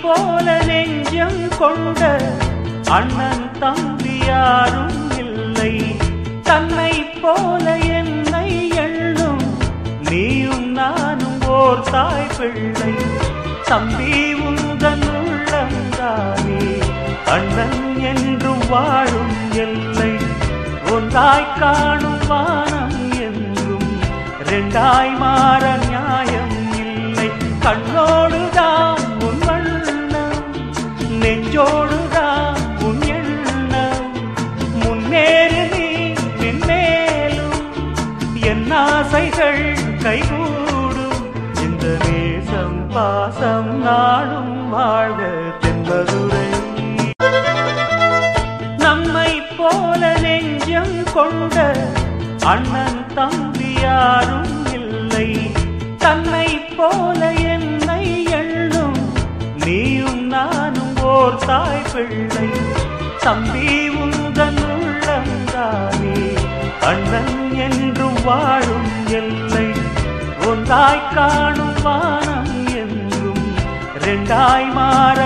போல நெஞ்சம் கொண்ட அண்ணன் தம்பி யாரும் இல்லை. தன்னை போல என்னை எண்ணும் நீயும் நானும் ஓர் தாய் பிள்ளை. தம்பி உந்தன் உள்ளந்தானே அண்ணன் என்றும் வாழும் எல்லை. ஒன்றாய் காணும் வானம் என்றும் ரெண்டாய் மாற நியாயம் இல்லை. கண்ணோடுதான் உன் வண்ணம், நெஞ்சோடுதான் உன் எண்ணம். முன்னேறு நீ மென்மேலும், என் ஆசைகள் கைகூடும். இந்த நேசம் பாசம் நாடும் வாழ்க தென்பதுரை. நம்மை போல நெஞ்சம் கொண்ட அண்ணன் தம்பி யாரும் இல்லை. தன்னை போல என்னை எண்ணும் நீயும் நானும் ஓர் தாய் பிள்ளை. தம்பி உந்தன் உள்ளந்தானே அண்ணன் என்றும் வாழும் எல்லை. ஒன்றாய் காணும் வானம் என்றும் ரெண்டாய் மாற